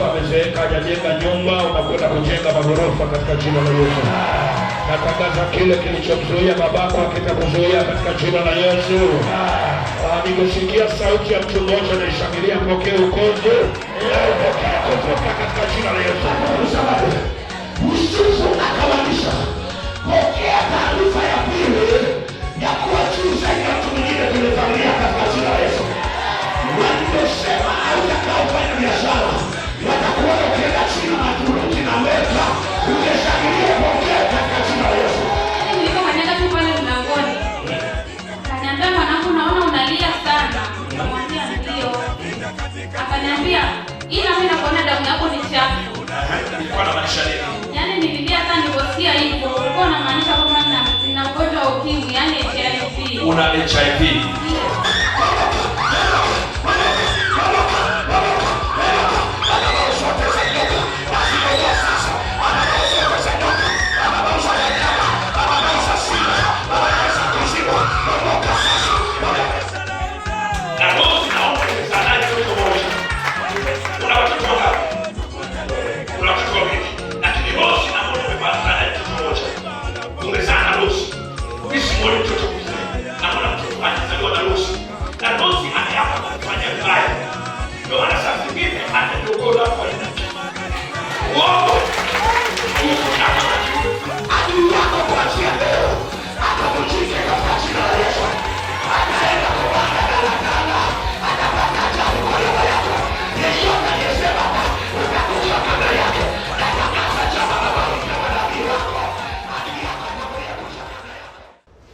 hapa amezeeka, hajajenga nyumba, unakwenda kujenga magorofa katika jina la Yesu. Natangaza kile kilichomzuia babako hakitakuzuia katika jina la Yesu. Nimesikia sauti ya mtu mmoja anayeshangilia, pokea ukombozi. Pokea kutoka katika jina la Yesu. Mshufu akawanisha. Pokea taarifa ya pili ya kuwa juu zaidi ya mtu mwingine kwenye familia katika jina la Yesu. Waliposema hautakao kufanya biashara, watakuona ukienda chini na Turuki na Amerika, ungeshangilia pokea katika jina la Yesu. Nilipokanyaga tu pale mlangoni, akaniambia, mwanangu, naona unalia sana. Nikamwambia ndio. Akaniambia, ila mimi nakuona damu yako ni chafu. Nilikuwa na maanisha nini? Yaani nililia sana niliposikia hivyo. Ulikuwa unamaanisha kwamba nina ugonjwa wa ukimwi, yaani HIV. Una HIV?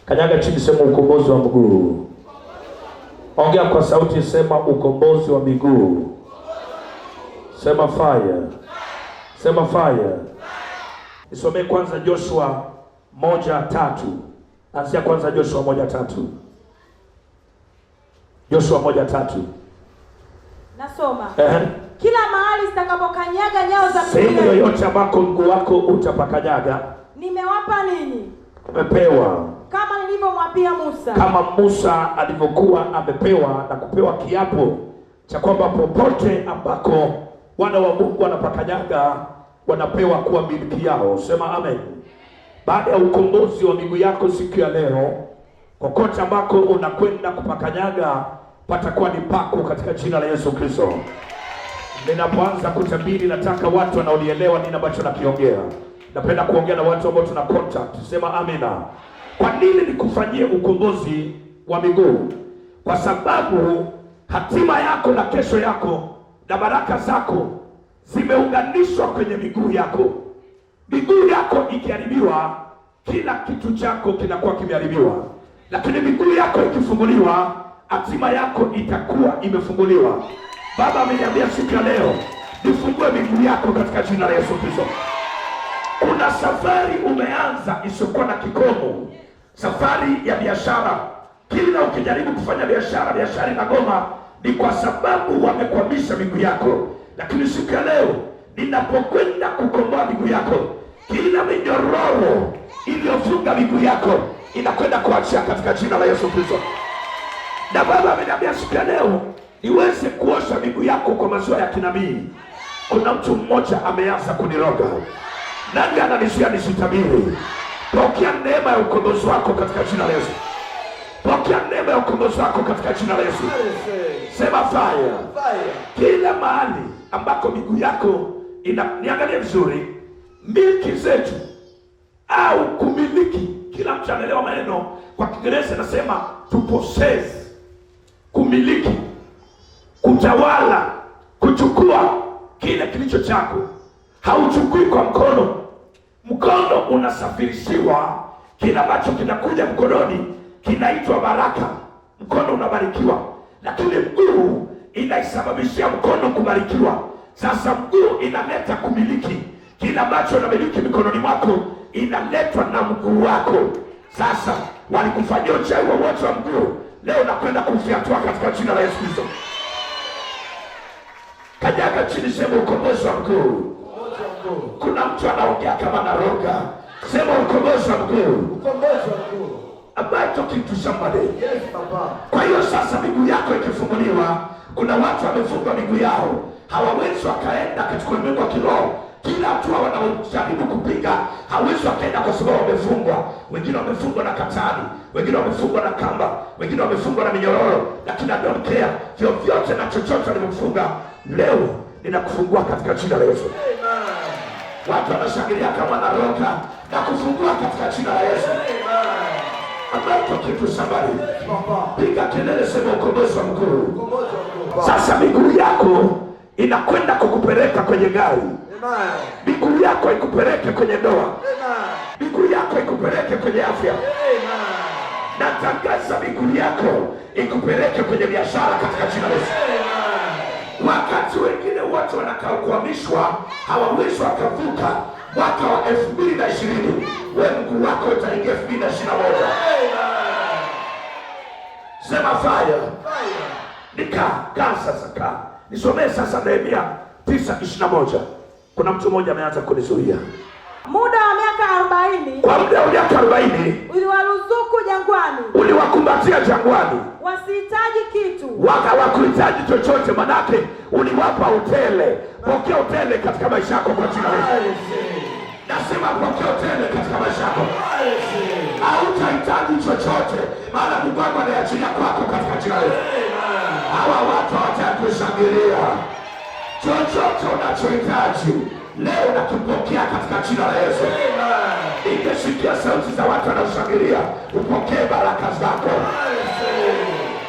Kanyaga chini, sema ukombozi wa miguu. Ongea kwa sauti, sema ukombozi wa miguu. Sema fire. Sema fire. Nisomee kwanza Joshua 1:3. Anzia kwanza Joshua 1:3. Joshua 1:3. Nasoma. Kila mahali sitakapokanyaga nyao za sehemu yoyote ambako mguu wako utapakanyaga, nimewapa ninyi. Umepewa. Kama nilivyomwapia Musa. Kama Musa alivyokuwa amepewa na kupewa kiapo cha kwamba popote ambako wana wa Mungu wanapakanyaga wanapewa kuwa miliki yao. Sema amen. Baada ya ukombozi wa miguu yako siku ya leo, kokote ambako unakwenda kupakanyaga patakuwa ni pako katika jina la Yesu Kristo. Ninapoanza kutabiri, nataka watu wanaonielewa nini ambacho nakiongea. Napenda kuongea na watu ambao tuna contact. Sema amina. Kwa nini nikufanyie ukombozi wa miguu? Kwa sababu hatima yako na kesho yako na baraka zako zimeunganishwa kwenye miguu yako. Miguu yako ikiharibiwa, kila kitu chako kinakuwa kimeharibiwa. Lakini miguu yako ikifunguliwa, hatima yako itakuwa imefunguliwa. Baba ameniambia siku ya leo nifungue miguu yako katika jina la Yesu Kristo. Kuna safari umeanza isiyokuwa na kikomo, safari ya biashara. Kila ukijaribu kufanya biashara inagoma, ni kwa sababu wamekwamisha miguu yako. Lakini siku ya leo ninapokwenda kukomboa miguu yako, kila minyororo iliyofunga miguu yako inakwenda kuachia katika jina la Yesu Kristo. Na Baba ameniambia siku ya leo niweze kuosha miguu yako kwa maziwa ya kinabii. Kuna mtu mmoja ameanza kuniroga. Nani ananizuia nisitabiri? Pokea neema ya ukombozi wako katika jina la Yesu. Pokea neema ya ukombozi wako katika jina la Yesu. Sema fire. Kila mahali ambako miguu yako niangalie vizuri, miliki zetu au kumiliki. Kila mtu anaelewa maneno. Kwa Kiingereza nasema to possess, kumiliki, kutawala, kuchukua kile kilicho chako. Hauchukui kwa mkono. Mkono unasafirishiwa. Kila ambacho kinakuja mkononi kinaitwa baraka. Mkono unabarikiwa. Lakini mguu inaisababishia mkono kubarikiwa. Sasa mguu inaleta kumiliki. Kila ambacho unamiliki mikononi mwako inaletwa na mguu wako. Sasa walikufanyia uchawi wowote wa mguu, leo nakwenda kufiatua katika jina la Yesu Kristo. Kanyaga chini, sema ukombozi wa mguu. Kuna mtu anaongea kama naroga. Sema ukombozi wa mguu. Am I talking to somebody? Yes, Papa. Kwa hiyo sasa miguu yako ikifunguliwa, kuna watu wamefungwa miguu yao, hawawezi wakaenda katika ulimwengu wa kiroho. Kila hatua wanaojaribu kupiga hawezi wakaenda kwa sababu wamefungwa. Wengine wamefungwa na katani, wengine wamefungwa na kamba, wengine wamefungwa na minyororo, lakini I don't care. Vyovyote na chochote walimefunga, leo ninakufungua katika jina la Yesu. Watu wanashangilia kama naroka na kufungua katika jina la Yesu. Ambapo kitu sabari. Piga kelele, sema ukombozi wa mkuu. Sasa miguu yako inakwenda kukupeleka kwenye gari. Miguu yako ikupeleke kwenye ndoa. Miguu yako ikupeleke kwenye afya. Natangaza miguu yako ikupeleke kwenye biashara katika jina la Yesu. Wakati wengine wote wanakuhamishwa, hawawezi wakavuka mwaka wa 2020, wewe mguu wako utaingia 2021. Sema fire. Kaa sasa. Nisomee sasa Nehemia 9:21. Kuna mtu mmoja ameanza kunizuia. Muda wa miaka 40. Kwa muda wa miaka 40 uliwaruzuku jangwani. Uliwakumbatia jangwani. Wasihitaji kitu. Hawakuhitaji chochote, manake uliwapa utele. Pokea utele katika maisha yako kwa jina la Yesu. Nasema pokea utele katika maisha yako. Hautahitaji chochote, maana Mungu wako anayachilia kwako katika jina la Yesu. Hawa watu hawatakushangilia. Chochote unachohitaji leo nakipokea katika jina la Yesu. Ingesikia sauti za watu wanaoshangilia, upokee baraka zako.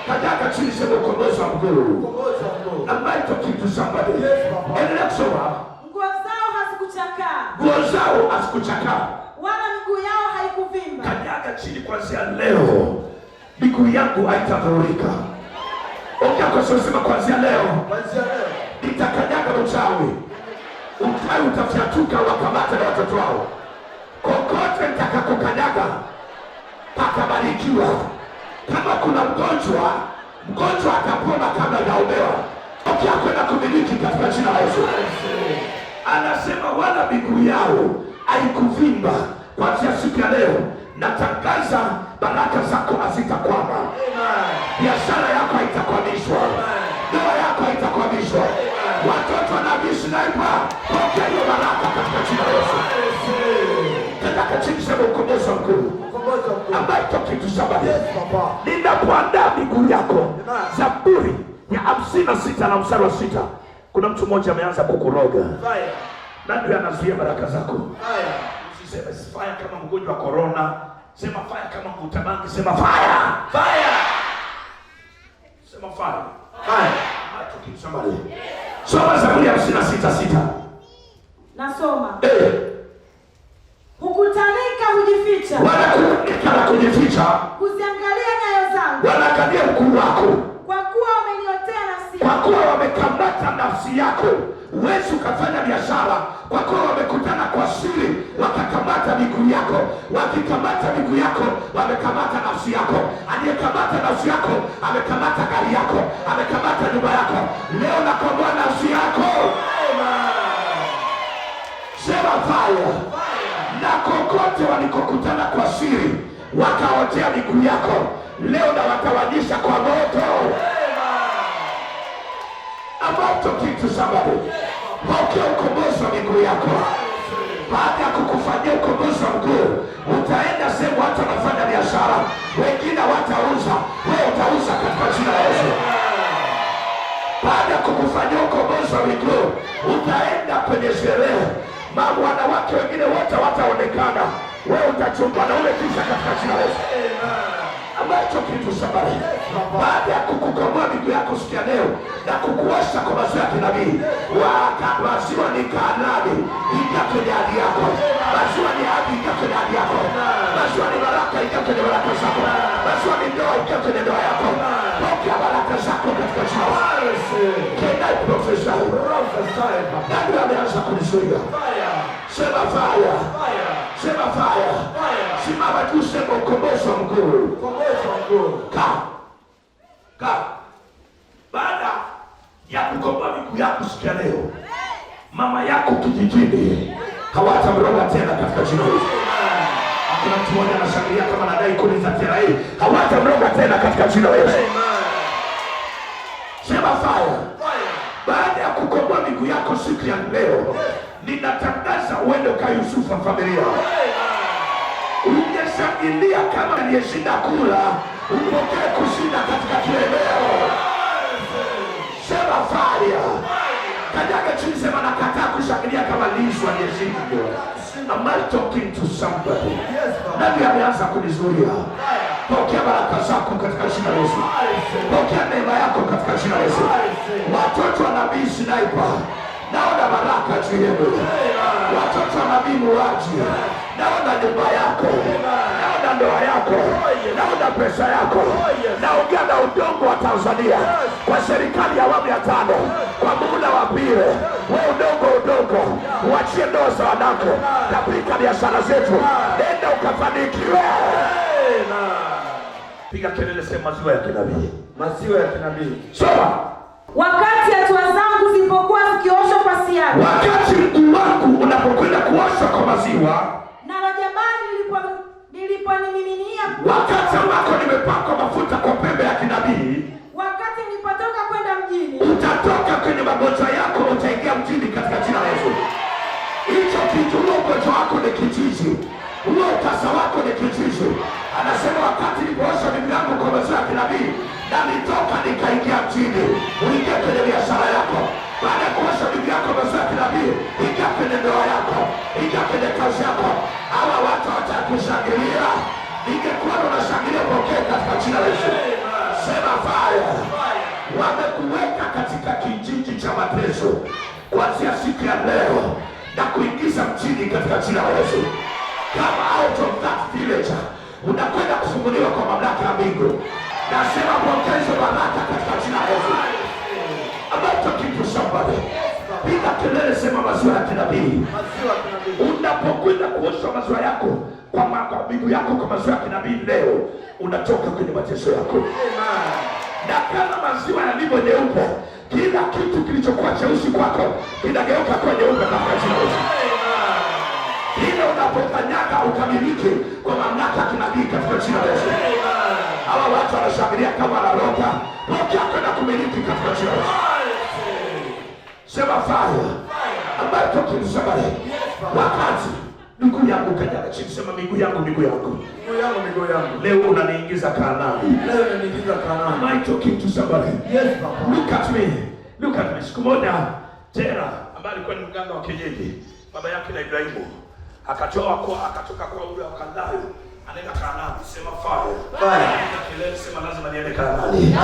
Kanyaga chini, sema ukombozi wa mkuu. Ambaye kitu somebody. Endelea kusoma. Nguo zao hazikuchakaa. Nguo zao hazikuchakaa. Wala miguu yao haikuvimba. Kanyaga chini, kuanzia leo miguu yangu haitavurika. Ongea kwa sauti, sema kuanzia leo nitakanyaga uchawi. Uchawi utafyatuka, wakamata na watoto wao. Kokote nitakakokanyaga patabarikiwa. Kama kuna mgonjwa atapona kabla hajaombewa. Ongea kwenda kumiliki katika jina la Yesu. Anasema wala miguu yao haikuvimba. Kuanzia siku ya leo natangaza baraka zako hazitakwama. Biashara yako haitakwamishwa. Ndoa yako haitakwamishwa. Watoto wanabishi naipa, pokea hiyo baraka katika jina la Yesu. Nataka chini, sema ukombozi wa mkuu. Ambaye kitu sabani. Ninapoandaa miguu yako, Zaburi ya 56 na mstari wa 6. Kuna mtu mmoja ameanza kukuroga. Nani anazuia baraka zako? Usiseme fire kama mgonjwa wa corona. Sema fire kama mtabangi. Sema fire. Sema fire. Soma Zaburi ya 56:6. Nasoma. Hukutanika hujificha. Wanakunika na kujificha. Kuziangalia nyayo zangu. Wanaangalia mkuu wako. Kwa kuwa wameniotea nafsi. Kwa kuwa wamekamata nafsi yako. Huwezi ukafanya biashara kwa kuwa wamekutana kwa siri, wakakamata miguu yako. Wakikamata miguu yako, wamekamata nafsi yako. Aliyekamata nafsi yako amekamata gari yako, amekamata nyumba yako. Leo nakomboa nafsi yako. Sema fire. Na kokote walikokutana kwa siri wakaotea miguu yako, leo na watawanyisha kwa moto. Moto kitu sababu. Pokea ukombozi wa miguu yako. Baada ya kukufanyia ukombozi wa mguu, utaenda sehemu watu wanafanya biashara, wengine watauza, wewe utauza katika jina la Yesu. Baada ya kukufanyia ukombozi wa miguu, utaenda kwenye sherehe, wanawake wengine wote wataonekana, wewe utachumba na ule kisha katika jina la Yesu. Ambacho kitu sabari. Baada ya kukukomboa miguu yako siku ya leo na kukuosha kwa maziwa ya kinabii, maziwa ni Kanaani, ingia kwenye hadi yako. Maziwa ni hadi, ingia kwenye hadi yako. Maziwa ni baraka, ingia kwenye baraka zako. Maziwa ni ndoa, ingia kwenye ndoa yako. Pokea baraka zako katika jina la Yesu. Kenda profesa. Nani ameanza kunizuia? Sema fire. Sema fire. Simama juu, sema ukombozi wa mkuu. Kaa. Baada ya kukomboa miguu yako siku ya leo, mama yako kijijini hawatamroga tena katika jina la Yesu. Kuna mtu mmoja anashangilia kama anadai kodi za TRA, hawatamroga tena katika jina la Yesu. Sema fire. Baada ya kukomboa miguu yako siku ya leo, ninatangaza uende kwa Yusufu familia. Ungeshangilia kama aliyeshinda kula, upokee kushinda katika kile leo. Sema fire. Kanyaga chini, sema nakataa kushangilia kama Lissu aliyeshinda. Am I talking to somebody? Nani ameanza kunizuia? Pokea baraka zako katika jina la Yesu. Pokea neema yako katika jina la Yesu. Watoto wa nabii Sniper, naona baraka juu yenu. Watoto wa nabii Muraji, naona nyumba yako, naona ndoa yako, naona pesa yako. Naongea na udongo wa Tanzania kwa serikali ya awamu ya 5 kwa muda wa pili. Wewe udongo, uachie ndoa za wanako, katika biashara zetu, nenda ukafanikiwe. Piga kelele, sema maziwa ya kinabii. Maziwa ya kinabii. Soma. Wakati hatua zangu zilipokuwa zikioshwa kwa siagi, wakati mguu wangu unapokwenda kuoshwa kwa maziwa, nalo jabali liliponimiminia, wakati ambako nimepakwa mafuta kwa pembe ya kinabii, wakati nilipotoka kwenda mjini, utatoka kwenye magonjwa yako, utaingia mjini katika jina la Yesu. Hicho kitu, ugonjwa wako ni kijiji, huo utasa wako ni kijiji. Anasema wakati nilipoosha miguu yangu kwa maziwa ya kinabii, na nitoka nikaingia mjini. Uingia kwenye biashara yako. Baada ya kuosha miguu yako maziwa ya kinabii, ingia kwenye ndoa yako, ingia kwenye kazi yako. Hawa watu watakushangilia. Ningekuwa unashangilia, pokea katika jina la Yesu. Sema fire. Wamekuweka katika kijiji cha mateso kuanzia siku ya leo na kuingiza mjini katika jina la Yesu. Kama out of that village unakwenda kufunguliwa kwa mamlaka ya mbingu. Nasema pokea baraka katika jina la Yesu. I'm not talking to somebody. Piga kelele, sema maziwa ya kinabii. Unapokwenda kuosha maziwa yako kwa miguu yako kwa maziwa ya kinabii leo, unatoka kwenye mateso yako. Na kama maziwa yalivyo nyeupe, kila kitu kilichokuwa cheusi kwako kinageuka kuwa nyeupe katika jina la Yesu. Hilo unapokanyaga ukamiliki kwa mamlaka ya kinabii katika jina la Yesu. Hawa watu wanashangilia kama wanaroga. Pokea kwenda kumiliki katika jina la Yesu. Sema fire. Ambayo toki msabari. Wakati miguu yangu kanyaga chini, sema miguu yangu. Miguu yangu. Leo unaniingiza Kanaani. Am I talking to somebody? Yes, Papa. Look at me. Siku moja Tera ambaye alikuwa ni mganga wa kienyeji, baba yake na Ibrahimu, akatoka kwa ule wa Kanaani, anaenda Kanaani. Sema fire. Kelele, sema lazima niende Kanaani.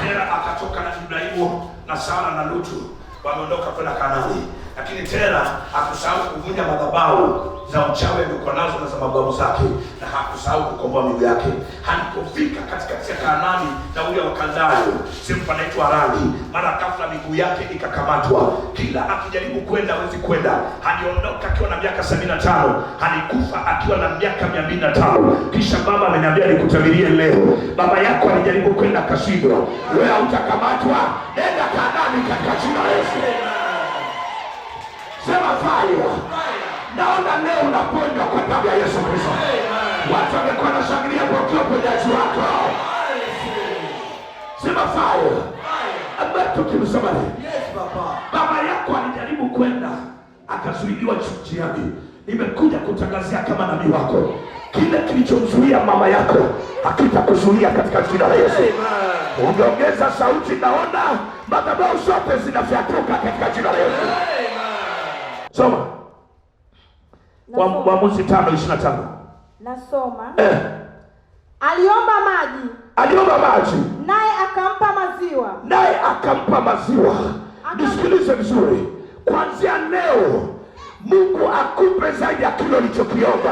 Tera akatoka na Ibrahimu na Sara na Lutu, wameondoka kwenda Kanaani. Lakini Tera hakusahau kuvunja madhabahu za uchawi alikuwa nazo na za mababu zake, na hakusahau kukomboa miguu yake. Alipofika katikati ya Kanaani na ule Wakaldayo, sehemu panaitwa Harani, mara ghafla miguu yake ikakamatwa. Kila akijaribu kwenda hawezi kwenda. Aliondoka akiwa na miaka 75, alikufa akiwa na miaka 205. Kisha baba ameniambia nikutabirie leo, baba yako alijaribu kwenda akashindwa. Wewe hautakamatwa, nenda Kanaani katika jina la Yesu. Sema fire. Naona leo unaponywa kwa damu ya Yesu Kristo. Watu wamekuwa wanashangilia kwa uponyaji wako. Sema fire. Ambapo kimsomali. Yes, Papa. Baba yako alijaribu kwenda akazuiliwa njiani. Nimekuja kutangazia kama nabii wako, kile kilichomzuia mama yako hakitakuzuia katika jina la Yesu. Ungeongeza sauti, naona madhabahu zote zinafyatuka katika jina la Yesu. Soma. Waamuzi 5:25. Nasoma. Aliomba maji, naye akampa maziwa. Nisikilize vizuri. Kuanzia leo Mungu akupe zaidi ya kile ulichokiomba.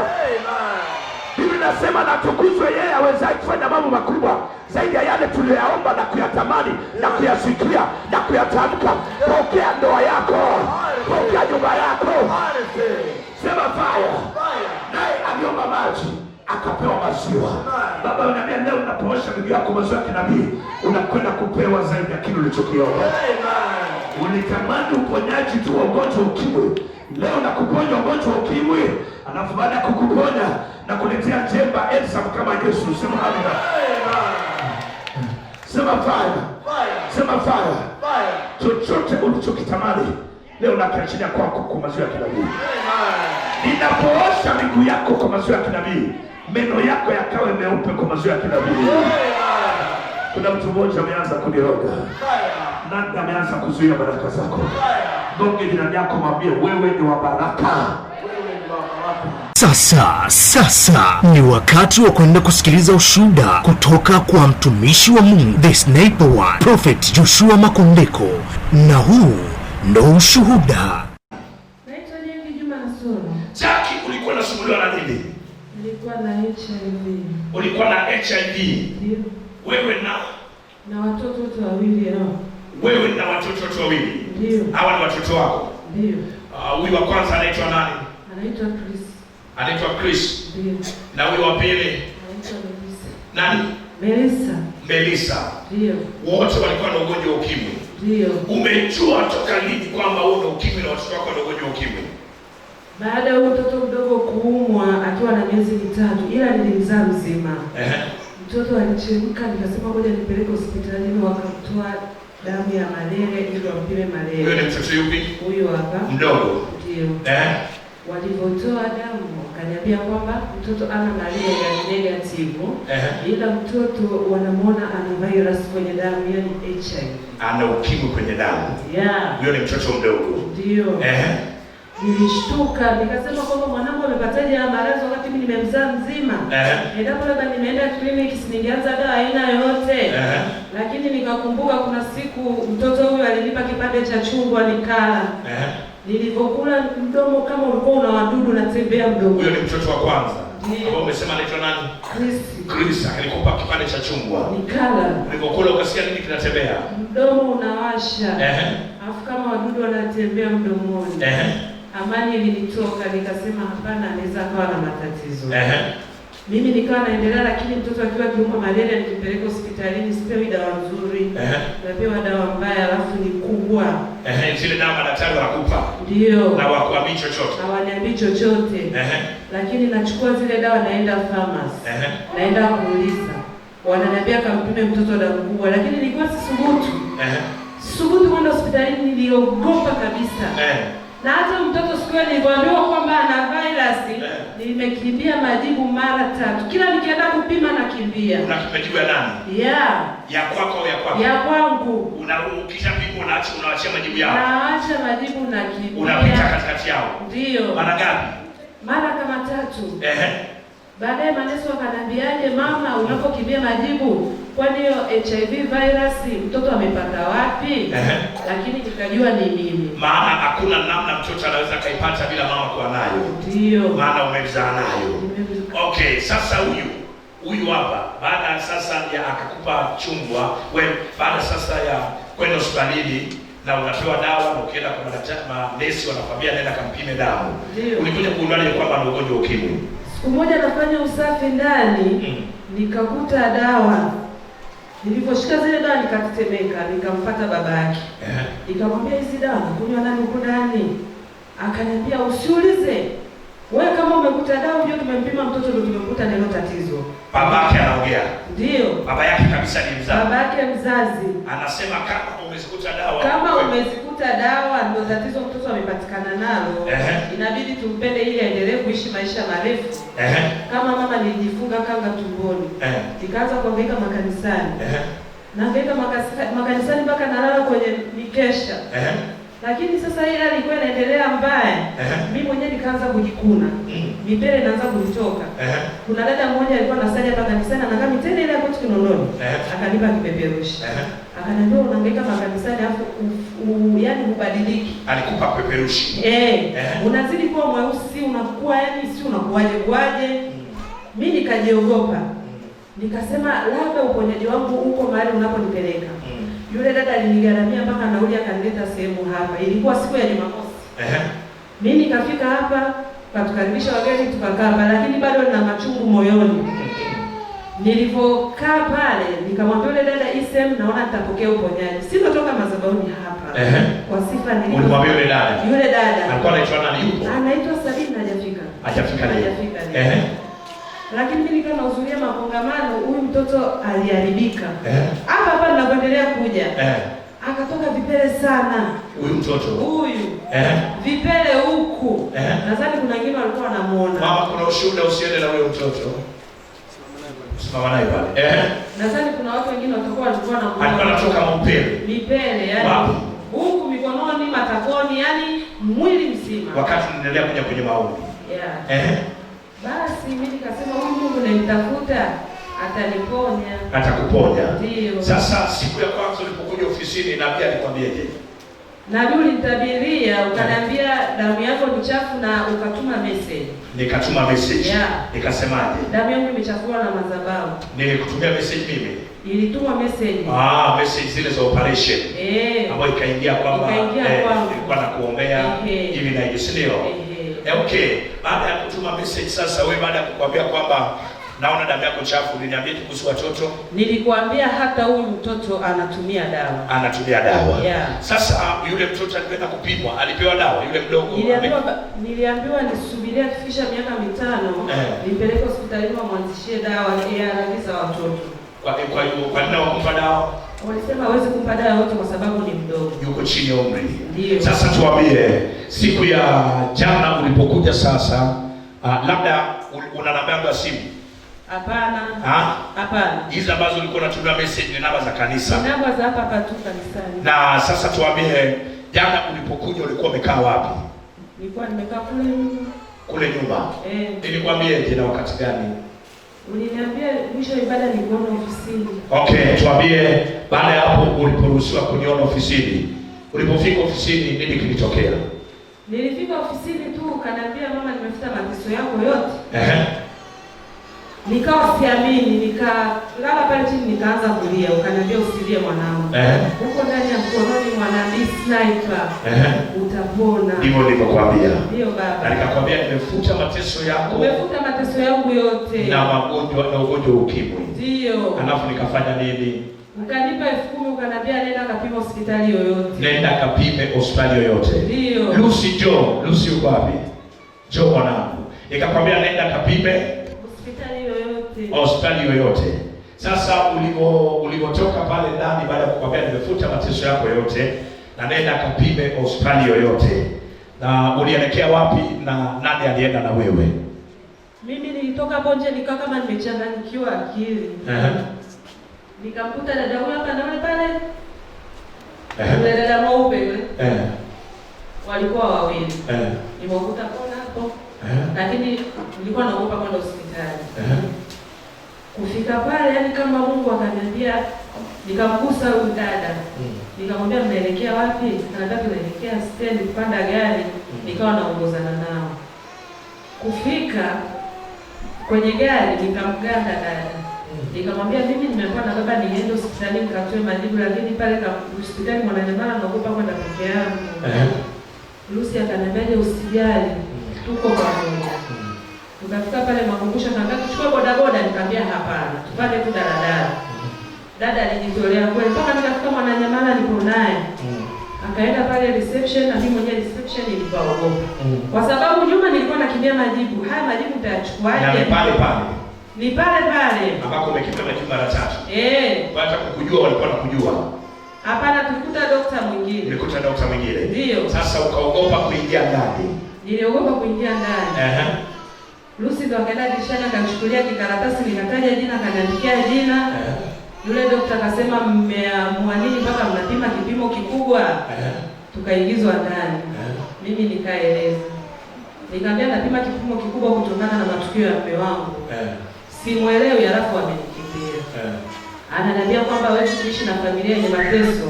Biblia inasema na tukuzwe yeye awezaye kufanya mambo makubwa zaidi ya yale tuliyoyaomba na kuyatamani na kuyasikia na kuyatamka. Pokea ndoa yako. Pokea nyumba yako. Sema fire. Naye aliomba maji akapewa maziwa. Baba unaniambia leo unapoosha miguu yako maziwa ya kinabii, unakwenda kupewa zaidi ya kile ulichokiomba. Ulitamani uponyaji tu wa ugonjwa ukimwi. Leo nakuponya ugonjwa ukimwi, alafu baada ya kukuponya na kuletea jemba Elsa kama Yesu. Sema amina. Sema fire. Sema fire. Chochote ulichokitamani leo nakiachilia kwako kwa maziwa ya kinabii. Ninapoosha miguu yako kwa maziwa ya kinabii, meno yako yakawe meupe kwa maziwa ya kinabii. Kuna mtu mmoja ameanza kuniroga. Nani ameanza kuzuia baraka zako? Gonge jirani yako, mwambie wewe ni wa baraka. Sasa ni wakati wa kwenda kusikiliza ushuhuda kutoka kwa mtumishi wa Mungu, the Sniper One, Prophet Joshua Makondeko, na huu ndo ushuhuda. Naitwa Juma Nasoro. Jackie, ulikuwa unasumbuliwa na nini? Nilikuwa na HIV. Ulikuwa na HIV? Ndio. Wewe na watoto wote wawili hao. Wewe na watoto wote wawili? Ndio. Hawa ni watoto wako? Ndio. Huyu wa kwanza anaitwa nani? Anaitwa Chris. Anaitwa Chris. Ndio. Na huyu wa pili? Anaitwa Melissa. Nani? Melissa. Ndio. Wote walikuwa na ugonjwa wa ukimwi? Ndio. Umejua toka lini kwamba wewe una ukimwi na watoto wako na ugonjwa wa ukimwi? Baada ya mtoto mdogo kuumwa akiwa na miezi mitatu, ila nilimzaa mzima. Mtoto alichemka, nikasema ngoja nipeleke hospitalini, wakamtoa damu ya malaria ili wampime malaria. Wewe ni mtoto yupi? Huyo hapa. Mdogo. Ndio. Walivyotoa damu wakaniambia kwamba mtoto ana malaria ya negative. Ila mtoto wanamuona ana virus kwenye damu, yani HIV. Ana ukimwi kwenye damu. Yeah. Huyo ni mtoto mdogo. Ndio. Nilishtuka, nikasema kwamba mwanangu amepataje haya maradhi wakati mimi nimemzaa mzima. Endapo labda nimeenda clinic ningeanza dawa aina yoyote. Lakini nikakumbuka kuna siku mtoto huyu alinipa kipande cha chungwa nikala. Nilipokula mdomo kama ulikuwa una wadudu natembea mdomo. Huyo ni mtoto wa kwanza. Ambao umesema anaitwa nani? Chris. Alikupa kipande cha chungwa. Nikala. Ulipokula ukasikia nini kinatembea? Mdomo unawasha. Alafu kama wadudu wanatembea mdomoni. Amani ilinitoka, nikasema hapana, anaweza kuwa na matatizo. Mimi nikawa naendelea, lakini mtoto akiwa kiumwa malaria nikipeleka hospitalini sipewi dawa nzuri. Napewa dawa mbaya, alafu ni kubwa. Zile dawa madaktari wanakupa? Ndio. Na hawakuambii chochote? Hawaniambii chochote. Lakini nachukua zile dawa naenda pharmacy. Naenda kuuliza. Wananiambia kampime mtoto damu kubwa, lakini nilikuwa sisubutu. Sisubutu kwenda hospitalini, niliogopa kabisa. Na hata mtoto siku ile nilipoambiwa kwamba ana virus, nimekimbia majibu mara 3. Kila nikienda kupima nakimbia. Unakimbia ya nani? Ya kwako au ya kwako? Ya kwangu. Ukishapima unawachia majibu yao? Naacha majibu nakimbia. Unapita katikati yao? Ndio. Mara ngapi? Mara kama 3. Baadaye manesi wakaniambiaje, mama unapokimbia majibu, kwani hiyo HIV virus mtoto amepata wapi? Lakini nikajua ni mimi. Maana hakuna namna mtoto anaweza kaipata bila mama kuwa nayo. Ndio. Maana umemzaa nayo. Okay, sasa huyu hapa baada sasa ya akakupa chungwa, wewe baada sasa ya kwenda hospitalini na unapewa dawa na ukienda kwa madaktari, manesi wanakwambia nenda kampime damu. Ulikuja kuuliza kwamba ana ugonjwa wa ukimwi. Siku moja nafanya usafi ndani, nikakuta dawa. Niliposhika zile dawa nikatetemeka, nikamfuata baba yake. Nikamwambia hizi dawa kunywa nani huko ndani? Akaniambia usiulize. Wewe kama umekuta dawa unajua tumempima mtoto ndio tumekuta neno tatizo. Baba yake anaongea. Ndio. Baba yake kabisa ni mzazi. Baba yake mzazi. Anasema kama umezikuta dawa. Kama umezikuta dawa ndio tatizo mtoto amepatikana nalo. Inabidi tumpende ili aendelee kuishi maisha marefu. Kama mama nilijifunga kanga tumboni. Nikaanza kuhangaika makanisani. Nahangaika makanisani mpaka nalala kwenye mikesha. Lakini sasa ile ilikuwa inaendelea mbaya. Mimi mwenyewe nikaanza kujikuna. Mipele inaanza kunitoka. Kuna dada mmoja alikuwa anasali hapa kanisani anakaa mitende ile hapo Kinondoni. Akanipa kipeperushi. Akaniambia unahangaika makanisani afu yani ubadiliki. Alikupa peperushi. Unazidi kuwa mweusi, unakuwa yani si unakuaje. Mimi nikajiogopa. Nikasema labda uponyaji wangu uko mahali unaponipeleka. Yule dada alinigaramia mpaka nauli akanileta sehemu hapa. Ilikuwa siku ya Jumamosi. Mimi nikafika hapa, tukakaribisha wageni tukakaa hapa, lakini bado nina machungu moyoni. Nilipokaa pale nikamwambia yule dada Isem, naona nitapokea uponyaji. Sitotoka madhabahuni hapa. Kwa sifa nilipo. Ulimwambia yule dada? Yule dada. Alikuwa anaitwa nani yuko? Anaitwa Sabina, hajafika. Hajafika. Lakini mimi nikawa nahudhuria makongamano, huyu mtoto aliharibika. Hapa ninapoendelea kuja. Akatoka vipele sana. Huyu mtoto. Huyu. Vipele huku. Nadhani kuna wengine walikuwa wanamuona. Mama, kuna ushuhuda usiende na huyo mtoto. Simama naye pale. Nadhani kuna watu wengine walikuwa wanamuona. Alikuwa anatoka mpele. Vipele yani. Huku mikononi, matakoni, yani mwili mzima. Wakati tunaendelea kuja kwenye maombi. Basi mimi nikasema huyu Mungu nimtafuta ataniponya. Atakuponya. Ndio. Sasa siku ya kwanza ulipokuja ofisini nabii alikwambiaje? Nabii ulinitabiria, ukaniambia damu yako ni chafu na ukatuma message. Nikatuma message. Nikasemaje? Damu yangu imechafuliwa na madhabahu. Nilikutumia message mimi. Ilitumwa message. Message zile za operation. Ambayo ikaingia kwamba nilikuwa nakuombea hivi na hivi, si ndio? Okay. Baada ya kutuma message sasa, wewe baada ya kukwambia kwamba naona damu yako chafu, uliniambia kuhusu watoto? Nilikuambia hata huyu mtoto anatumia dawa. Anatumia dawa. Sasa yule mtoto alikwenda kupimwa, alipewa dawa yule mdogo. Niliambiwa nisubiria kufikisha miaka 5 nipeleke hospitalini wamwanzishie dawa ya za watoto. Kwa nini wakumpa dawa? Walisema hawezi kumpa dawa yote kwa sababu ni mdogo. Yuko chini ya umri. Ndio. Sasa tuambie, siku ya jana ulipokuja sasa, labda una namba ya simu? Hapana. Hapana. Hizi ambazo ulikuwa unatumia message ni namba za kanisa. Ni namba za hapa tu kanisani. Na sasa tuambie, jana ulipokuja ulikuwa umekaa wapi? Nilikuwa nimekaa kule nyuma. Kule nyuma? Nilikwambia je, na wakati gani? Uliniambia mwisho ibada niliona ofisini. Okay, tuambie baada ya hapo uliporuhusiwa kuniona ofisini. Ulipofika ofisini nini kilitokea? Nilifika ofisini tu ukaniambia mama, nimefuta mateso yako yote. Nikawa siamini, nikalala pale chini nikaanza kulia, ukaniambia usilie mwanangu. Huko ndani ya mkononi mwa nabii Sniper. Utapona. Ndivyo nilivyokuambia. Ndio baba. Na nikakwambia nimefuta mateso yako. Umefuta mateso yangu yote. Na magonjwa na ugonjwa ukimwi. Ndio. Alafu nikafanya nini? Ukanipa 10,000 ukaniambia nenda kapime hospitali yoyote. Nenda kapime hospitali yoyote. Ndio. Lucy uko wapi? Njoo mwanangu. Nikakwambia nenda kapime hospitali yoyote. Sasa ulivotoka pale ndani baada ya kukwambia nimefuta mateso yako yote na nenda kapime hospitali yoyote, na ulielekea wapi na nani alienda na wewe? Mimi nilitoka hapo nje nikawa kama nimechanganyikiwa akili. Nikamkuta dada huyu hapa na yule pale. Yule dada mweupe yule. Walikuwa wawili. Nimekuta kona hapo. Lakini nilikuwa naogopa kwenda hospitali. Kufika pale yani kama Mungu akaniambia, nikamgusa huyu dada. Nikamwambia mnaelekea wapi? Anataka tunaelekea stand kupanda gari. Nikawa naongozana nao. Kufika kwenye gari nikamganda dada. Nikamwambia mimi nimeambiwa na baba niende hospitali nikatoe majibu, lakini pale hospitali Mwananyamala naogopa kwenda peke yangu. Lucy akaniambia usijali, tuko pamoja. Tukafika pale Makumbusho, akaambia tuchukue bodaboda, nikamwambia hapana, tupande tu daladala. Dada alijitolea kweli, mpaka nikafika Mwananyamala nipo naye. Akaenda pale reception na mimi mwenyewe reception nilipaogopa. Kwa sababu nyuma nilikuwa nakimbia majibu. Haya majibu nitayachukuaje? Na pale pale. Ni pale pale. Ambako umekimbia majibu mara 3. Baada ya kukujua walikuwa nakujua. Hapana, tulikuta daktari mwingine. Nilikuta daktari mwingine. Ndio. Sasa ukaogopa kuingia ndani. Niliogopa kuingia ndani. Lucy ndo akaenda dirishani akanichukulia kikaratasi, nikataja jina, akaniandikia jina. Yule daktari akasema mmeamua nini mpaka mnapima kipimo kikubwa? Tukaingizwa ndani. Mimi nikaeleza. Nikamwambia napima kipimo kikubwa kutokana na matukio ya mume wangu. Simuelewi, alafu amenikimbia. Ananiambia kwamba hawezi kuishi na familia yenye mateso.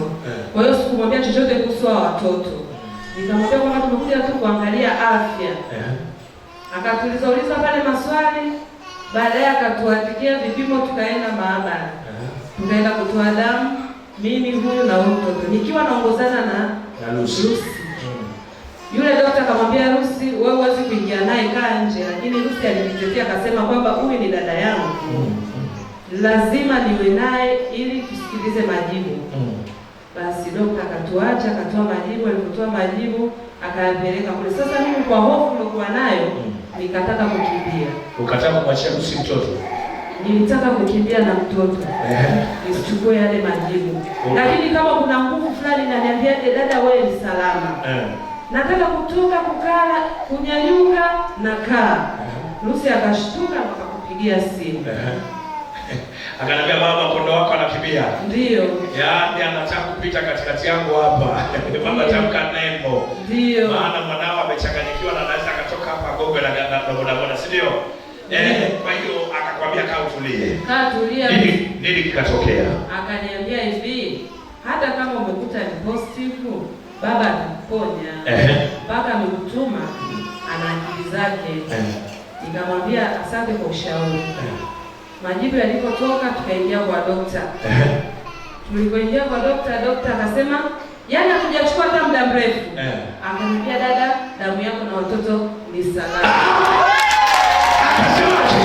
Kwa hiyo sikumwambia chochote kuhusu watoto. Nikamwambia kwamba tumekuja tu kuangalia afya. Akatuuliza pale maswali, baadaye akatuandikia vipimo, tukaenda maabara. Tukaenda kutoa damu, mimi huyu na huyu mtoto. Nikiwa naongozana na Lucy. Yule daktari akamwambia Lucy, wewe huwezi kuingia naye, kaa nje. Lakini Lucy alinitetea akasema kwamba huyu ni dada yangu. lazima niwe naye ili tusikilize majibu. Basi dokta akatuacha, akatoa majibu. Alipotoa majibu akayapeleka kule. Sasa mimi kwa hofu nilikuwa nayo nikataka kukimbia. Ukataka kumwachia Lucy mtoto? Nilitaka kukimbia na mtoto nisichukue yale majibu. Lakini kama kuna nguvu fulani inaniambia dada, wewe ni salama. Nataka kutoka, kukala, kunyanyuka na kaa. Lucy akashtuka na akakupigia simu. Akaniambia mama, kondoo wako anakimbia. Ndio. Yaani anataka kupita katikati yangu hapa. Mama tamka nembo. Ndio. Maana mwanao amechanganyikiwa na anaweza akatoka hapa gogo la bodaboda, si ndio? Kwa hiyo akakwambia kaa utulie. Kaa tulia. Nini kikatokea? Akaniambia hivi, hata kama umekuta ni positive, baba atakuponya. Mpaka amekutuma ana akili zake. Nikamwambia asante kwa ushauri. Majibu yalipotoka tukaingia kwa dokta. Tulipoingia kwa dokta akasema, yaani hatujachukua hata muda mrefu. Akaniambia dada, damu yako na watoto ni salama. Akasemaje?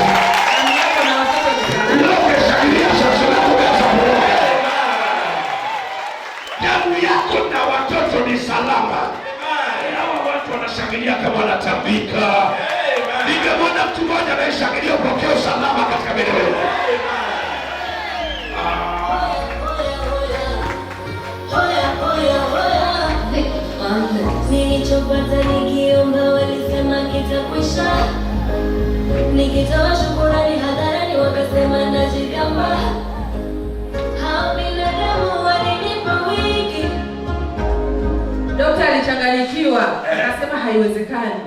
Damu yako na watoto ni salama. Ukishangilia sasa unaweza kuona. Damu yako na watoto ni salama. Hawa watu wanashangilia kama wanatambika. Nimeona mtu mmoja anayeshangilia upokeo salama katika milele. Nilichopata nikiomba walisema kitakwisha. Nikitoa shukrani hadharani wakasema najigamba. Hao binadamu walinipa wiki. Dokta alichanganyikiwa, akasema haiwezekani.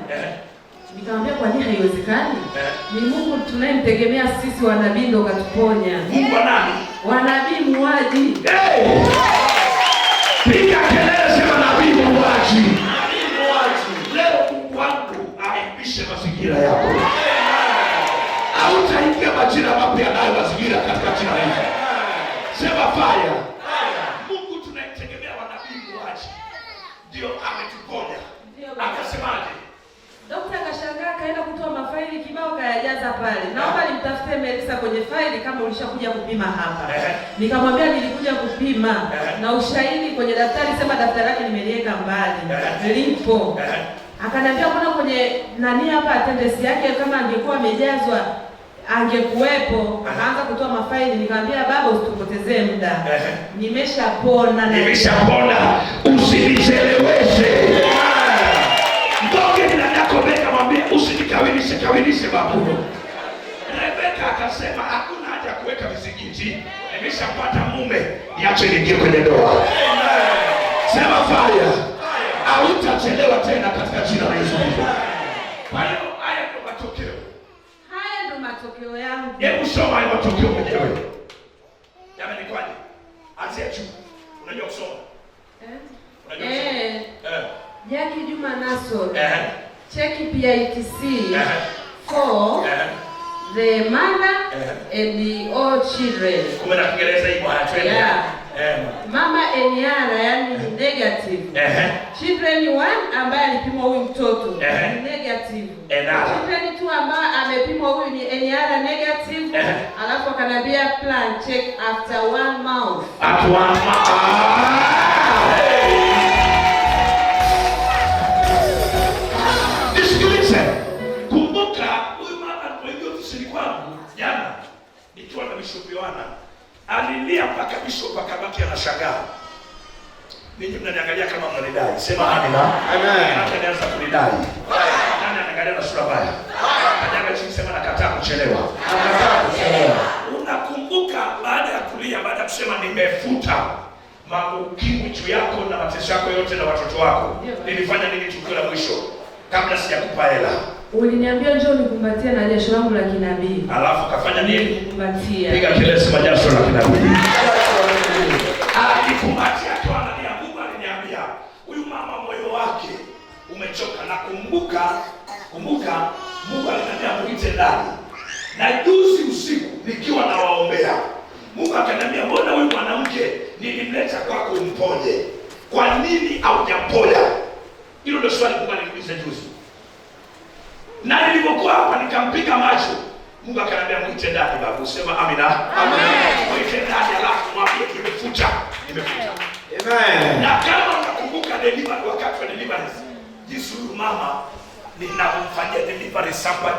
Nikamwambia kwa nini haiwezekani? Ni Mungu tunayemtegemea sisi wanabii ndo katuponya. Mungu nani? Wanabii muuaji. Piga kelele, sema nabii muuaji. Nabii muuaji. Leo Mungu wangu aimbishe mazingira yako. Hautaingia majira mapya nayo mazingira katika jina la Yesu. Sema fire. Mungu tunayemtegemea wanabii muuaji ndio ametuponya. Akasemaje? Dokta akashangaa, kaenda kutoa mafaili kibao kayajaza pale. Naomba nimtafute Melissa kwenye faili kama ulishakuja kupima hapa. Nikamwambia nilikuja kupima na ushahidi kwenye daftari, sema daftari lake nimeliweka mbali. Lipo. Akaniambia mbona kwenye nani hapa attendance yake kama angekuwa amejazwa angekuwepo. Akaanza kutoa mafaili. Nikamwambia baba, usitupotezee muda. Nimeshapona. Nimeshapona. Usinicheleweshe. Ngoge ninataka beka mwambie usinikawilishe babu. Rebeka akasema hakuna haja kuweka vizingiti. Nimeshapata mume, niache niingie kwenye ndoa. Sema fire. Hautachelewa tena katika jina la Yesu. Kwa hiyo haya ndio matokeo. Haya ndio matokeo yangu. Hebu soma haya matokeo mwenyewe. Jamani kwaje? Anzia juu. Unajua kusoma? Unajua kusoma? Jackie Juma Naso. Cheki PITC for the mother and the all children. Kumbe na Kiingereza hivyo hatwende. Mama Eniara yani ni negative. Children 1 ambaye alipimwa huyu mtoto ni negative. Children 2 ambaye amepimwa huyu ni Eniara negative. Alafu akanambia plan check after 1 month. At 1 month. Kumbuka huyu mama alipoingia ofisini kwangu jana nikiwa na Bishop Yohana, alilia mpaka Bishop akabaki anashangaa. Ninyi mnaniangalia kama mnanidai. Sema amina. Amen. Hata nianza kunidai. Nani anaangalia na sura mbaya? Kajaga chini, sema nakataa kuchelewa. Nakataa kuchelewa. Unakumbuka baada ya kulia, baada ya kusema nimefuta ukimwi juu yako na mateso yako yote na watoto wako, nilifanya nini tukio la mwisho kabla sijakupa hela? Uliniambia njoo nikumbatie na jasho langu la kinabii. Alafu kafanya nini? Nikumbatia. Piga kelele, sema jasho la kinabii. Alikumbatia kwa anania. Mungu aliniambia huyu mama moyo wake umechoka, na kumbuka Mungu aliniambia muite ndani. Na juzi usiku nikiwa na waombea, Mungu akaniambia mbona huyu mwanamke nilimleta kwako umponye, kwa nini haujamponya? Hilo ndio swali Mungu aliniuliza juzi. Na nilipokuwa hapa nikampiga macho, Mungu akaniambia mwite ndani babu, sema amina. Amen. Mwite ndani alafu mwambie nimefuta. Amen. Na kama unakumbuka deliverance, wakati wa deliverance, jinsi huyu mama ninamfanyia deliverance hapa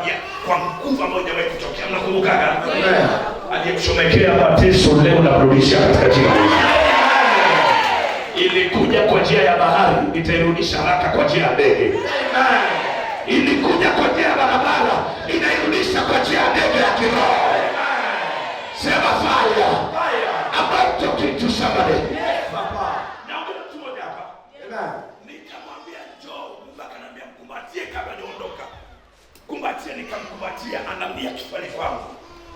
kwa nguvu ambayo hajawahi kutokea. Mnakumbuka gani? Amen. Aliyemchomekea mateso leo namrudisha katika jina la Yesu. Ilikuja kwa njia ya bahari, itairudisha haraka kwa njia ya ndege. Amen. Ilikuja kwa njia ya barabara, inairudisha kwa njia ya ndege ya kiroho. Sema fire. I'm talking to somebody. Naomba mtu mmoja hapa. Nikamwambia njoo, Mungu akaniambia mkumbatie kabla niondoka. Kumbatie, nikamkumbatia, anambia kifuani kwangu.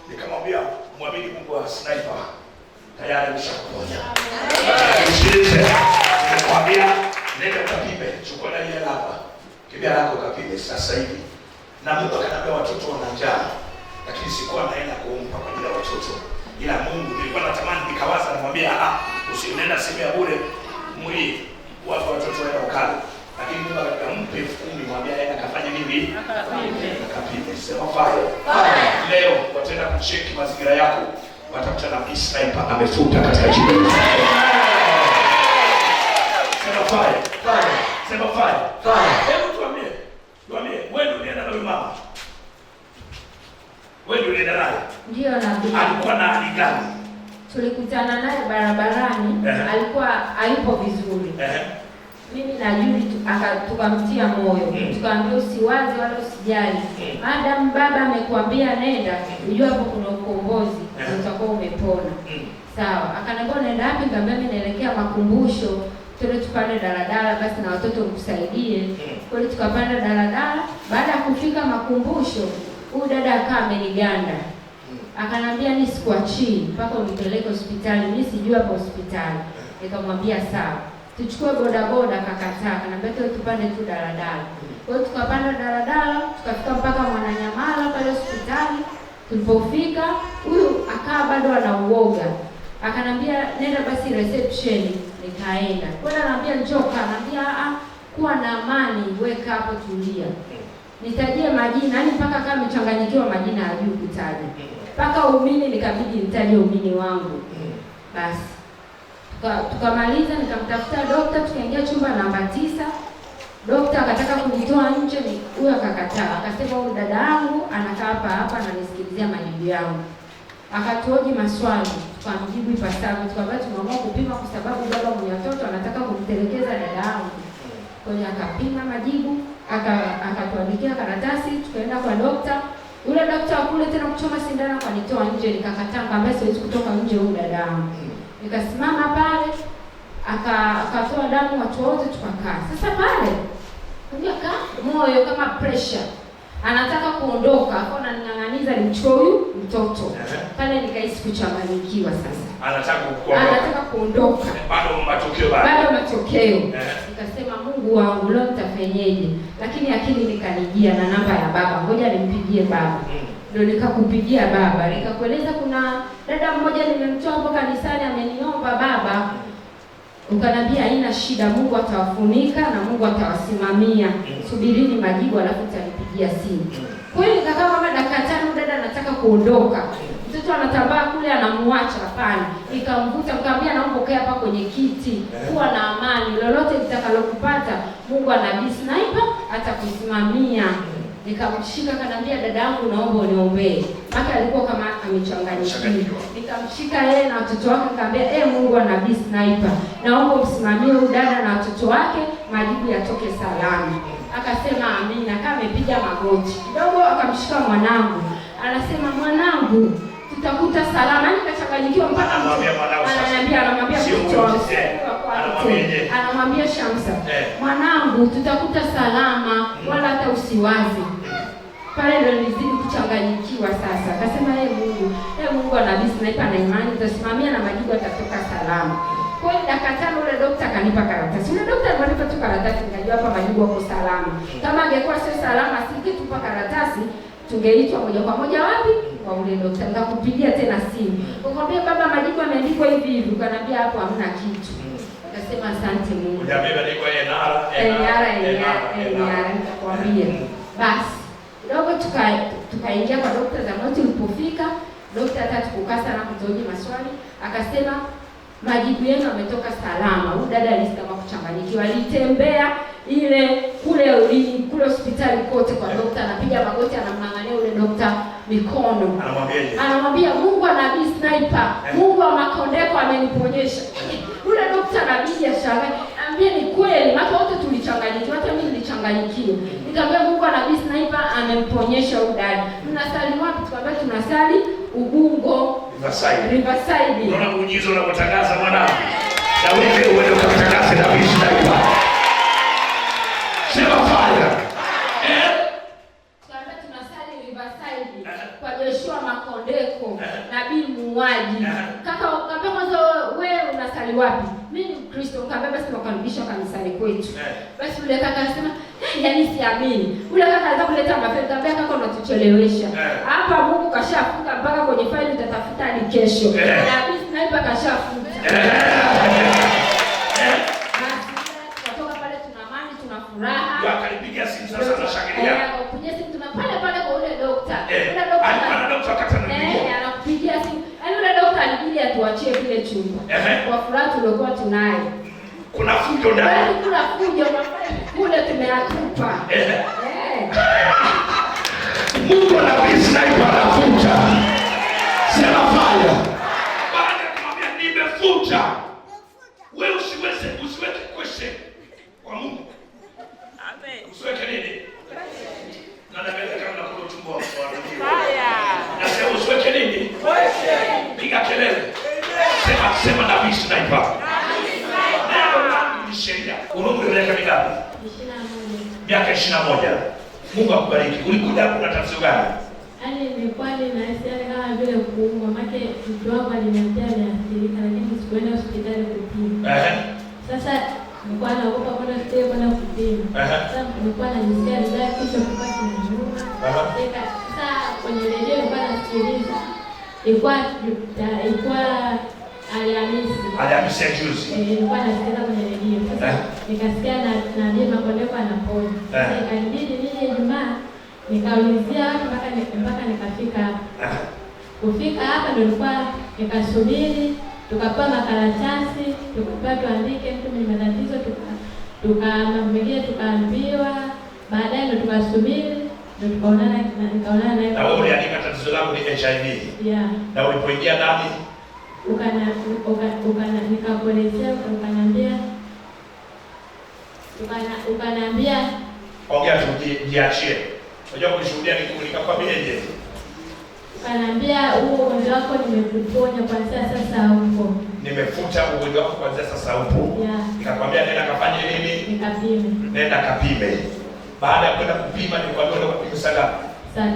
Nikamwambia muamini Mungu wa sniper. Tayari umeshakuponya. Nikamwambia nenda kapime, chukua na ile hapa. Kibia lako kapime sasa hivi. Na Mungu akaniambia watoto wana njaa. Lakini sikuwa naenda kuumpa kwa ajili ya watoto. Ila Mungu nilikuwa natamani, nikawaza namwambia usienda sehemu ya bure mwili watu watoto wao wakale. Lakini Mungu akampa 10,000 mwambia aenda kafanye nini? Akapime. Sema fire. Leo wataenda kucheki mazingira yako. Watakutana na sniper amefuta katika jina la Yesu. Sema fire. Sema fire. Hebu tuambie wewe ndio unaenda na huyu mama. Wewe ndio unaenda naye? Ndio nabii. Alikuwa na hali gani? Tulikutana naye barabarani, alikuwa haipo vizuri. Mimi na Juli tukamtia moyo. Tukamwambia usiwaze wala usijali. Madam baba amekuambia nenda, unajua hapo kuna ukombozi, utakuwa umepona. Sawa. Akaniambia nenda wapi? Nikamwambia mimi naelekea makumbusho. Tuende tupande daladala basi na watoto mkusaidie. Kwa hiyo tukapanda daladala. Baada ya kufika makumbusho, huyu dada akaa ameniganda. Akanambia ni sikuachii mpaka unipeleke hospitali. Mimi sijui hapo hospitali. Nikamwambia sawa. Tuchukue bodaboda, akakataa. Akanambia tupande tu daladala. Kwa hiyo tukapanda daladala, tukafika mpaka Mwananyamala pale hospitali. Tulipofika, huyu akaa bado ana uoga. Akanambia nenda basi reception. Nikaenda. Kwa hiyo anambia njoo, anambia kuwa na amani, weka hapo tulia. Nitajie majina, yani mpaka kama mchanganyikiwa majina hajui kutaja. Mpaka umini nikabidi nitaje umini wangu. Basi tukamaliza, nikamtafuta dokta, tukaingia chumba namba 9. Dokta akataka kunitoa nje, huyo akakataa. Akasema huyu dada yangu anakaa hapa ananisikilizia majibu yangu. Akatuoji maswali, tukamjibu ipasavyo. Tukaambia tumeamua kupima kwa sababu baba mwenye watoto anataka kumtelekeza dada yangu. Kwa hiyo akapima majibu, akatuandikia karatasi, tukaenda kwa dokta. Yule dokta akule tena kuchoma sindano akanitoa nje, nikakataa, nikamwambia siwezi kutoka nje huyu dada yangu. Nikasimama pale, akatoa damu watu wote tukakaa. Sasa pale unajua moyo kama pressure. Anataka kuondoka, akaona ninang'aniza nimchukue huyu mtoto. Pale nikahisi kuchanganyikiwa sasa. Anataka kuondoka. Bado matokeo. Nikasema Mungu wangu leo nitafanyaje? Lakini akili nikanijia na namba ya baba. Ngoja nimpigie baba. Ndio nikakupigia baba. Nikakueleza kuna dada mmoja nimemtoa hapo kanisani ameniomba baba. Ukanambia haina shida, Mungu atawafunika na Mungu atawasimamia. Subirini majibu alafu utanipigia simu. Kwa hiyo nikakaa kama dakika 5, dada anataka kuondoka. Mtoto anatambaa kule anamuacha hapana. Nikamvuta nikamwambia naomba ukae hapa kwenye kiti. Kuwa na amani. Lolote litakalokupata Mungu anabii sniper atakusimamia. Nikamshika kanambia dada yangu naomba uniombee. Maka alikuwa kama amechanganyikiwa. Nikamshika yeye na watoto wake nikamwambia Mungu wa nabii sniper, naomba usimamie huyu dada na watoto wake, majibu yatoke salama. Akasema amina. Kama amepiga magoti. Kidogo akamshika mwanangu. Anasema mwanangu tutakuta salama. Nikachanganyikiwa mpaka anamwambia anamwambia Shamsa, mwanangu tutakuta salama wala hata usiwazi. Pale ndio nilizidi kuchanganyikiwa sasa. Akasema Mungu anabii sniper na imani utasimamia na majibu atatoka salama. Kwa hiyo dakika 5 yule daktari akanipa karatasi. Yule daktari alinipa tu karatasi nikajua hapa majibu yako salama. Kama angekuwa sio salama singetupa karatasi, tungeitwa moja kwa moja wapi? Kwa ule daktari. Nikakupigia tena simu. Nikamwambia baba majibu yameandikwa hivi hivi. Ukaniambia hapo hamna kitu. Nikasema asante Mungu. Hujabeba ndiko NR. Nikakwambia. Basi Kidogo tukaingia kwa daktari Zamoti. Ulipofika daktari hata tukukaa sana kutoji maswali, akasema majibu yenu yametoka salama. Huyu dada alisema kuchanganyikiwa, alitembea kule hospitali kote kwa daktari, anapiga magoti, anamng'ang'ania ule daktari mikono. Anamwambia Mungu wa Nabii Sniper, Mungu wa Makondeko ameniponyesha. Ule daktari anabidi ashangae. Ambia ni kweli, maana wote tulichanganyikiwa, hata mimi nilichanganyikiwa. Nikamwambia Mungu wa Nabii Sniper amemponyesha huyu dada. Mnasali wapi? Tukamwambia tunasali Ubungo Riverside. Unaona muujiza unapotangaza mwana. Na wewe uende ukatangaze Nabii Sniper. Sema fire. Tukamwambia tunasali Riverside kwa Joshua Makondeko, nabii muuaji. Kaka ukamwambia kwanza wewe unasali wapi? Mimi ni Mkristo. Nikamwambia basi nakaribisha kanisani kwetu. Basi yule kaka akasema, yaani siamini. Yule kaka anataka kuleta mafaili. Nikamwambia kaka unatuchelewesha. Hapa Mungu kashafuta mpaka kwenye faili utatafuta hadi kesho. Nabii Sniper kashafuta. Basi kutoka pale tuna amani, tuna furaha. Wakalipigia simu sasa tunashangilia. Kupigia simu tuna pale kwa ule daktari. Ule daktari anakupigia simu. Yaani ule daktari alibidi atuachie vile chumba. Kwa furaha tulikuwa tunayo. Kuna fujo ndani. Kuna fujo kule tumeatupa. Mungu na Sniper anafuta. Sema fire. Baada ya kumwambia nimefuta. Wewe usiweke question kwa Mungu. Amen. Usiweke nini? Na naweza kama nakula tumbo wa fire. Nasema usiweke nini? Question. Piga kelele. Sema Nabii Sniper. Sheria. Umri miaka mingapi? 21. Miaka 21. Mungu akubariki. Ulikuja hapo na tatizo gani? Yaani nilikuwa ninasikia kama vile kuumwa, maana mtu wangu aliniambia aliathirika, lakini sikuenda hospitali kupima. Sasa nilikuwa naogopa kwenda hospitali kwenda kupima. Sasa nilikuwa najisikia vibaya, kisha kupata kinaniuma. Sasa kwenye redio nilikuwa nasikiliza. Ilikuwa Alhamisi juzi. Nilikuwa nasikiza kwenye redio. Sasa nikasikia Nabii Makondeko anaponya. Sasa ikanibidi nije Ijumaa nikaulizia watu mpaka nikafika hapa. Kufika hapa ndio nilikuwa nikasubiri, tukapewa makaratasi, tukapewa tuandike mtu mwenye matatizo, tukaambiwa, baadaye ndio tukasubiri, ndio nikaonana naye. Na wewe uliandika tatizo lako ni HIV. Yeah. Na ulipoingia ndani nikakuelezea, ukaniambia ongea tujiachie. Unajua kushuhudia nikakwambieje? Ukaniambia huo ugonjwa wako nimekuponya kuanzia sasa upo. Nimefuta ugonjwa wako kuanzia sasa upo. Yeah. Nikakwambia nenda kafanye nini? Nikapime. Nenda kapime. Baada ya kwenda kupima nilikwambia nenda kupima saa ngapi? Saa 3.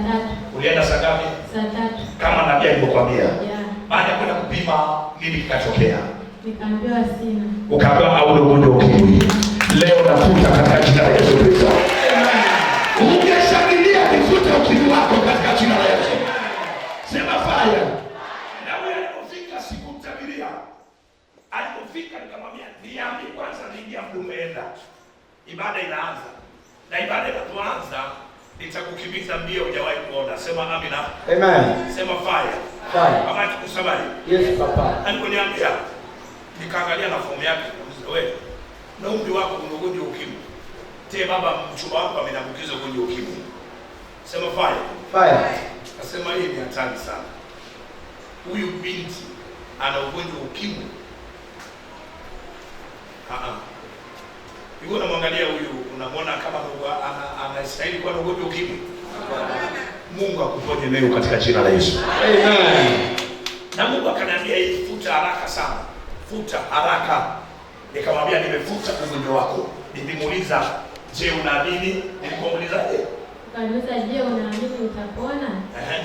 Ulienda saa ngapi? Saa 3. Kama nabii alivyokuambia. Yeah. Baada ya kwenda kupima nini kikatokea? Nikaambiwa sina. Ukaambiwa hauna ugonjwa wa ukimwi. Leo nafuta katika jina la Yesu Kristo. Ungeshangilia nifuta ukimwi wako katika jina la Yesu. Sema fire. Na wewe alipofika sikumtabiria. Alipofika nikamwambia niambie kwanza niingia mdumeenda. Ibada inaanza. Na ibada inapoanza nitakukimbiza mbio hujawahi kuona. Sema amina. Amen. Sema fire. Fire. Kama tukusabari. Yes, Papa. Aliponiambia nikaangalia na fomu yake, wewe na umri wako una ugonjwa wa ukimwi. Baba mchumba wako amenambukiza ugonjwa wa ukimwi. Sema fire. Fire. Nasema hii ni hatari sana. Huyu binti ana ugonjwa wa ukimwi. Yuko unamwangalia huyu unamwona kama anastahili kuwa na ugonjwa wa ukimwi. Mungu akuponye leo katika jina la Yesu. Amen. Na Mungu akaniambia hii futa haraka sana. Futa haraka. Nikamwambia nimefuta ugonjwa wako. Nilimuuliza, je, unaamini? Nilimuuliza, Ukaniuliza, je, unaamini utapona?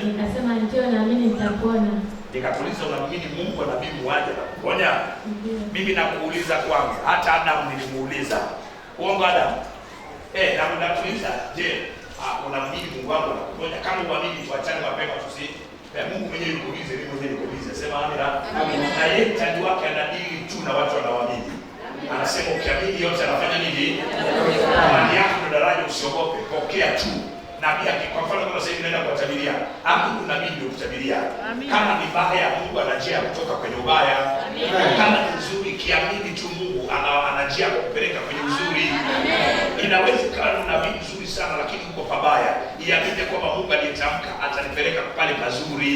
Nikasema ndio, naamini nitapona. Nikakuuliza, unaamini Mungu na nabii muaje na kuponya? Mimi nakuuliza kwanza, hata Adam nilimuuliza. Uongo Adam? Na nakuuliza, je, unaamini Mungu wangu anakuponya? Kama uamini tuachane mapema tusi. Mungu mwenyewe nikuulize, mimi mwenyewe nikuulize. Sema amina. Na yeye mtaji wake anadili tu na watu wanaoamini. Anasema ukiamini yote anafanya nini? Imani yako ndio daraja, usiogope. Pokea tu nabii kwa mfano kama sasa hivi naenda kuwatabiria, Mungu nabii ndio kutabiria. Kama ni baya, Mungu ana njia kutoka kwenye ubaya. Kama ni nzuri, kiamini tu Mungu ana njia kupeleka kwenye uzuri. Inawezekana ni nabii nzuri sana lakini uko pabaya, iamini kwamba Mungu aliyetamka atanipeleka pale pazuri.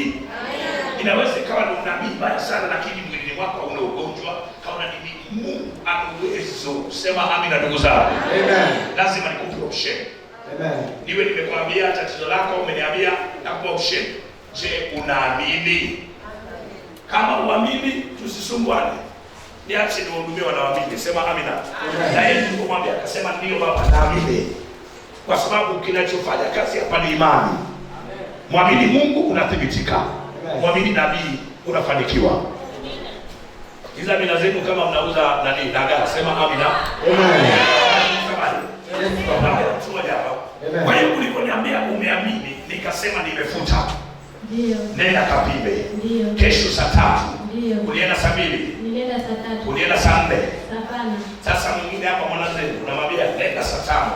Inawezekana ni nabii mbaya sana lakini mwili wako una ugonjwa, hauna nini, Mungu ana uwezo. Sema amina ndugu zangu. Amen. Lazima nikupe option. Amen. Niwe nimekwambia tatizo lako, umeniambia nakupa option. Je, unaamini? Kama uamini, tusisumbuane. Niache niwahudumie wanaoamini. Sema amina. Na yeye nilikomwambia akasema ndio baba naamini. Kwa sababu kinachofanya kazi hapa ni imani. Mwamini Mungu unathibitika. Mwamini nabii unafanikiwa. Hizo amina zenu kama mnauza nani dagaa, sema amina. Amen. Kwa hiyo uliponiambia umeamini, nikasema nimefuta. Ndio. Nenda kapime. Ndio. Kesho saa 3. Ndio. Ulienda saa 2. Nilienda saa 3. Ulienda saa 4. Hapana. Sasa mwingine hapa mwanangu unamwambia nenda saa 5.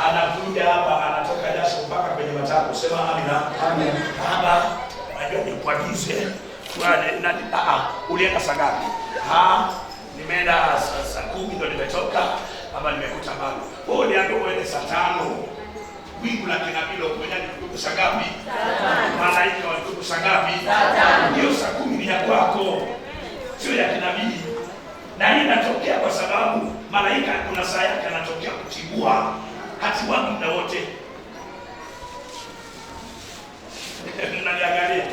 Anakuja hapa anatoka jasho mpaka kwenye matako. Sema amina. Amen. Baba, najua nikuagize. Ulienda saa ngapi? Nimeenda saa 10 ndo nimetoka. Ama nimekuta bado. Wewe niambie uende saa 5. Wingu la kinabilo kwenye nikuku saa ngapi? Saa 5. Malaika walikuku saa ngapi? Saa 5. Hiyo saa 10 ni ya kwako. Sio ya kinabii. Na hii inatokea kwa sababu malaika kuna saa yake anatokea kutibua. Hati wangu muda wote. Mnaniangalia.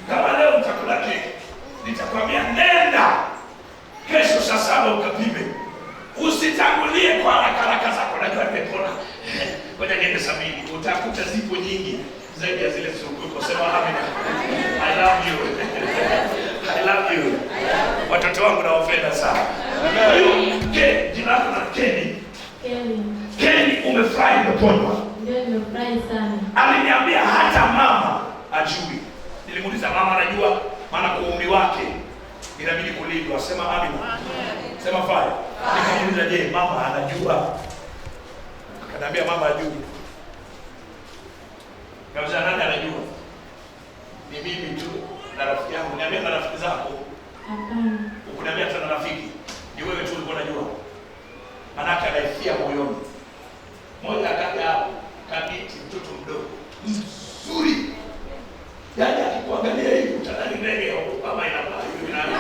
Kama leo mtakula keki, nitakwambia nenda kesho saa 7 ukapime. Usitangulie kwa haraka zako, najua nimepona. Ngoja niende saa 2. Utakuta zipo nyingi zaidi ya zile zilizokuwa. Sema amina. I love you. I love you. Watoto wangu nawapenda sana. Hiyo jina lako na Kenny. Kenny umefurahi umeponywa. Ndio nimefurahi sana. Aliniambia hata mama ajui. Nilimuuliza mama anajua, maana kwa umri wake inabidi kulindwa. Sema amina. Sema fire. Nikamuuliza je, mama anajua? Akaniambia mama ajui. Kabisa nani anajua? Ni mimi tu na rafiki yangu. Niambia na rafiki zako. Hapana. Ukuniambia tena rafiki. Ni wewe tu ulikuwa unajua. Manaka anaifia moyoni. Moja akaja hapo, kabiti mtoto mdogo. Mzuri. Yaani akikuangalia hivi utadhani ndege au kama inapaa hivi nani.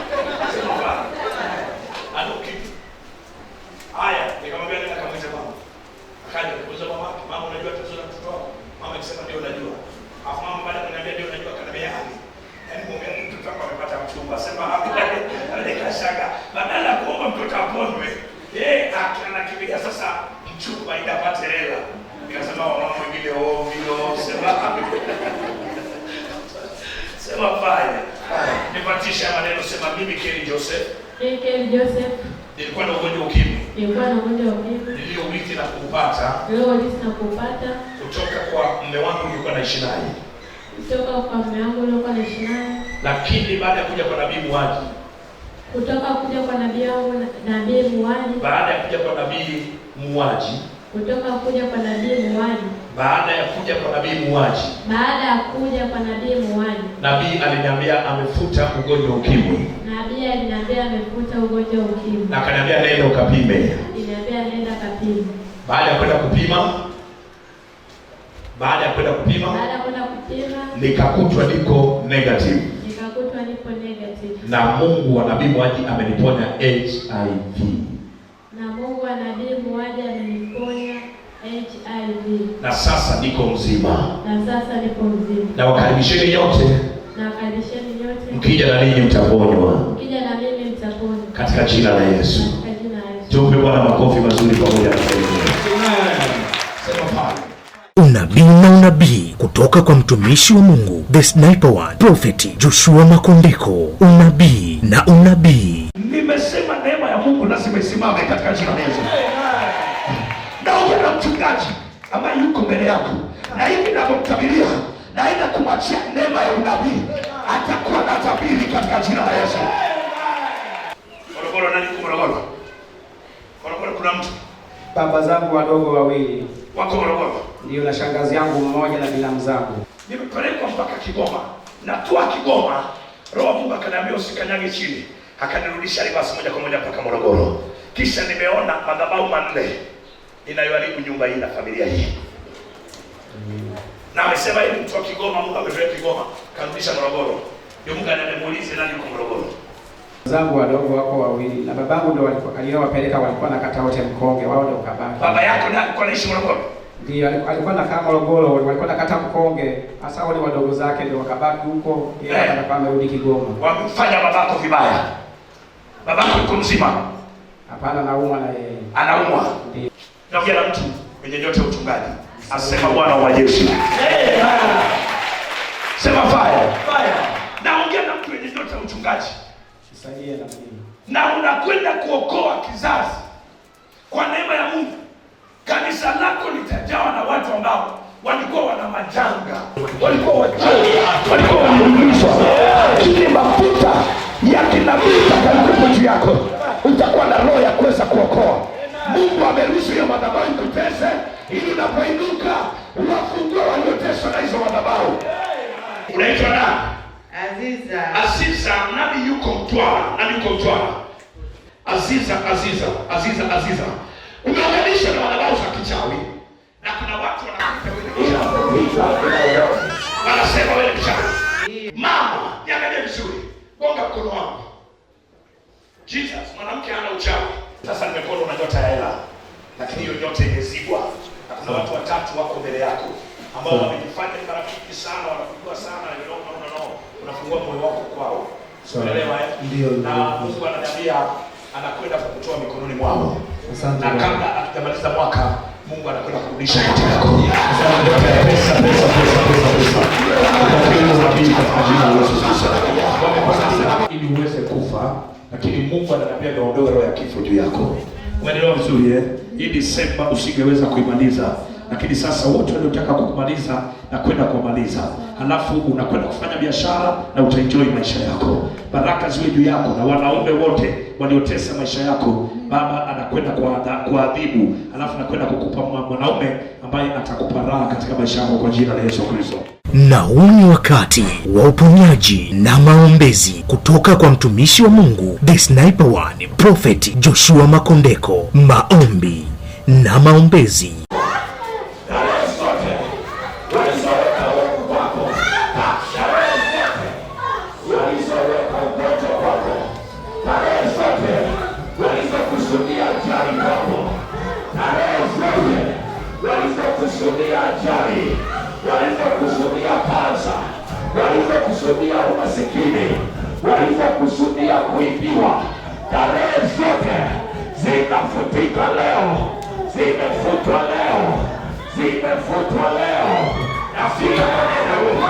Sema baba. Anakipi. Haya, nikamwambia nenda kamwite mama. Akaja kuuliza mama, unajua tatizo la mtoto wako? Mama akisema ndio najua. Afu mama baada kuniambia ndio najua kanambia hali. Yaani mume mtoto wako amepata mchumba. Sema hapo alikashaka. Badala kuomba mtoto aponywe, anakimbia sasa mchumba ili apate hela. Nikasema mama mwingine ovyo. Sema sema fanya. Nipatisha maneno, sema mimi Kenny Joseph. Kenny Joseph. Nilikuwa na ugonjwa ukimwi. Nilikuwa na ugonjwa ukimwi. Niliyourithi na kupata. Niliyourithi na kupata. Kutoka kwa mume wangu nilikuwa naishi naye. Kutoka kwa mume wangu nilikuwa naishi naye. Lakini baada ya kuja kwa nabii Muhaji. Kutoka kuja kwa nabii wangu nabii Muhaji. Baada ya kuja kwa nabii Muhaji. Kutoka kuja kwa nabii Muhaji. Baada ya kuja kwa nabii Muhaji. Baada ya kuja kwa nabii Muhaji. Nabii aliniambia amefuta ugonjwa ukimwi. Nabii aliniambia amefuta ugonjwa ukimwi. Na akaniambia nenda ukapime. Aliniambia nenda kapime. Baada ya kwenda kupima, nikakutwa niko negative. Na Mungu wa nabii Muhaji ameniponya HIV. Na sasa niko mzima. Na wakaribisheni nyote. Mkija na ninyi mtaponywa. Katika jina la Yesu. Tumpe Bwana makofi mazuri pamoja na sisi. Sema pale. Unabii na unabii kutoka kwa mtumishi wa Mungu, The Sniper One, Prophet Joshua Makondeko. Unabii na unabii. Nimesema neema ya Mungu lazima isimame katika jina la Yesu. Naomba na mchungaji ambaye yuko mbele yako, na hivi ninapomtabiria naenda kumwachia neema ya unabii, atakuwa na tabiri katika jina la Yesu. Morogoro, nani Morogoro? Morogoro kuna mtu? Baba zangu wadogo wawili wako Morogoro. Ndio, na shangazi yangu mmoja na binamu zangu. Nimepelekwa mpaka Kigoma. Natua Kigoma, Roho Mungu akaniambia usikanyage chini. Akanirudisha rivasi moja kwa moja mpaka Morogoro. Kisha nimeona madhabahu manne inayoharibu nyumba hii na familia hii. Na amesema hivi mtu wa Kigoma, Mungu amepeleka Kigoma, karudisha Morogoro. Ndio Mungu anamuuliza nani yuko Morogoro. Zangu wadogo wako wawili na babangu ndio aliyowapeleka, walikuwa nakata wote mkonge, wao ndio kabaki. Baba yako ndiye alikuwa anaishi Morogoro? Ndio, alikuwa nakaa Morogoro, walikuwa nakata mkonge. Hasa wale wadogo zake ndio wakabaki huko, yeye akawa amerudi Kigoma. Wamemfanya babako vibaya. Babako yuko mzima? Hapana, anaumwa na yeye. Anaumwa? Ndio. Naongea na mtu mwenye nyota ya uchungaji. Asema Bwana wa majeshi. Sema fire. Fire. Naongea na mtu mwenye nyota ya uchungaji. Nisaidie na mimi. Na unakwenda kuokoa kizazi. Kwa neema ya Mungu, kanisa lako litajawa na watu ambao walikuwa wana majanga, walikuwa wachawi, walikuwa wanaumizwa. Lakini mafuta ya kinabii yatakuwa juu yako. Utakuwa na roho ya kuweza kuokoa. Mungu ameruhusu hiyo madhabahu ikutese ili unapoinuka uwafungue walioteswa na hizo madhabahu. Unaitwa nani? Aziza. Aziza, nani yuko Mtwara? Nani yuko Mtwara? Aziza. Umeunganishwa na madhabahu za kichawi na kuna watu wanakuita wewe. Wanasema wewe ni mchawi. Mama, niangalie vizuri. Gonga mkono wangu. Jesus, mwanamke hana uchawi. Sasa nimekuona una nyota ya hela. Lakini hiyo nyota imezibwa. Na kuna watu watatu wako mbele yako ambao wamejifanya ni marafiki sana, wanakujua sana na no. Unafungua moyo wako kwao. Unaelewa eh? Ndio. Na Mungu ananiambia anakwenda kukutoa mikononi mwao. Asante. Na kabla atamaliza mwaka, Mungu anakwenda kurudisha yote yako. Ili uweze kufa, lakini Mungu ananiambia aondoe roho ya kifo juu yako. Umeelewa vizuri eh? Hii Desemba usingeweza kuimaliza, lakini sasa wote waliotaka kukumaliza na kwenda kumaliza. Halafu unakwenda kufanya biashara na utaenjoy maisha yako. Baraka ziwe juu yako na wanaume wote waliotesa maisha yako. Baba anakwenda kuadhibu, halafu anakwenda kukupa mwanaume ambaye atakupa raha katika maisha yako kwa jina la Yesu Kristo. Na huu ni wakati wa uponyaji na maombezi kutoka kwa mtumishi wa Mungu The Sniper One, Prophet Joshua Makondeko. Maombi na maombezi. Walizokusudia kansa, walizokusudia umasikini, walizokusudia kuibiwa, tarehe zote zinafutika leo, zimefutwa leo, zimefutwa leo. Nafika maneno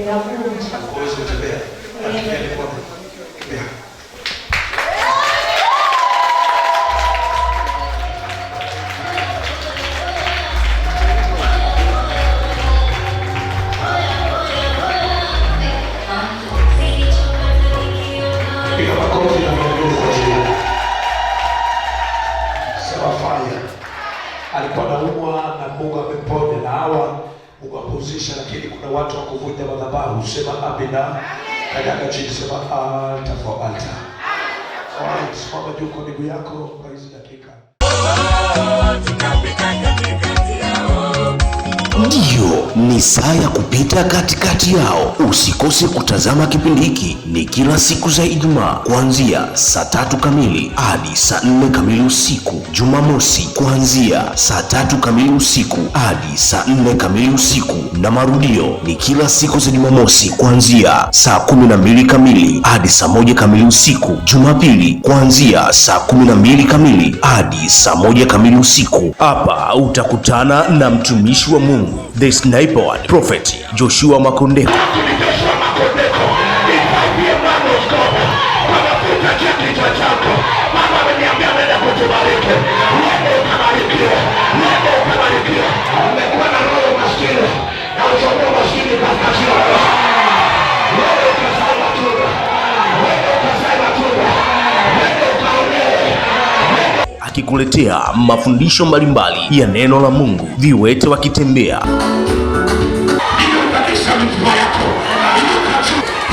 Yavunja. Huwezi kutembea. Anakimbia kwa kimbia. Piga makofi na maombi kwa jina. Sawa fanya. Alikuwa anaumwa na Mungu ameponya na hawa Mungu apumzisha, lakini kuna watu wa kuvunja madhabahu. Sema amina. Kanyaga chini, sema altar for altar. Alright, simama juu kwa miguu yako kwa hizi dakika. Ndiyo, ni saa ya kupita katikati yao. Usikose kutazama kipindi hiki, ni kila siku za Ijumaa kuanzia saa 3 kamili hadi saa 4 kamili usiku. Jumamosi kuanzia saa 3 kamili usiku hadi saa 4 kamili usiku, na marudio ni kila siku za Jumamosi kuanzia saa 12 kamili hadi saa 1 kamili usiku. Jumapili kuanzia saa 12 kamili hadi saa 1 kamili usiku. Hapa utakutana na mtumishi wa Mungu, the Sniper One, Prophet Joshua Makondeko. Akikuletea mafundisho mbalimbali ya neno la Mungu, viwete wakitembea.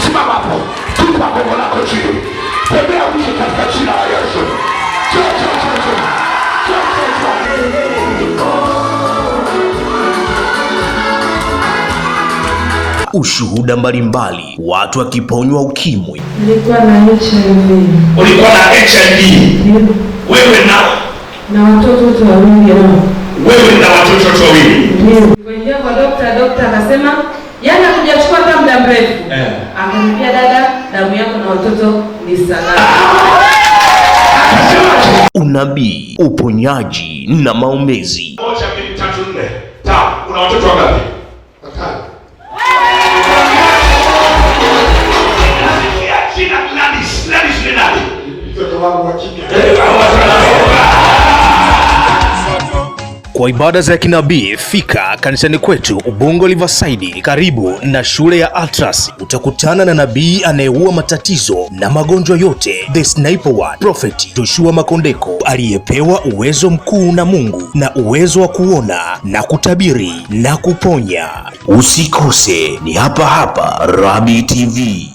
Simama hapo, tupa gongo lako chini. Tembea uje katika jina la Yesu. Ushuhuda mbalimbali, watu wakiponywa ukimwi. Nilikuwa na HIV. Ulikuwa na HIV? Wewe na watoto wawili hao. Wewe na watoto wawili? Ndio. Kuingia kwa dokta akasema, "Yana hujachukua hata muda mrefu." Akanipia, "Dada, damu yako na watoto ni salama." Unabii, uponyaji na maombezi. 1, 2, 3, 4, 5. Una watoto wangapi? 5. Kwa ibada za kinabii, fika kanisani kwetu Ubungo Riverside, karibu na shule ya Atlas. Utakutana na nabii anayeua matatizo na magonjwa yote, the Sniper One, Prophet Joshua Makondeko, aliyepewa uwezo mkuu na Mungu na uwezo wa kuona na kutabiri na kuponya. Usikose, ni hapa hapa Rabi TV.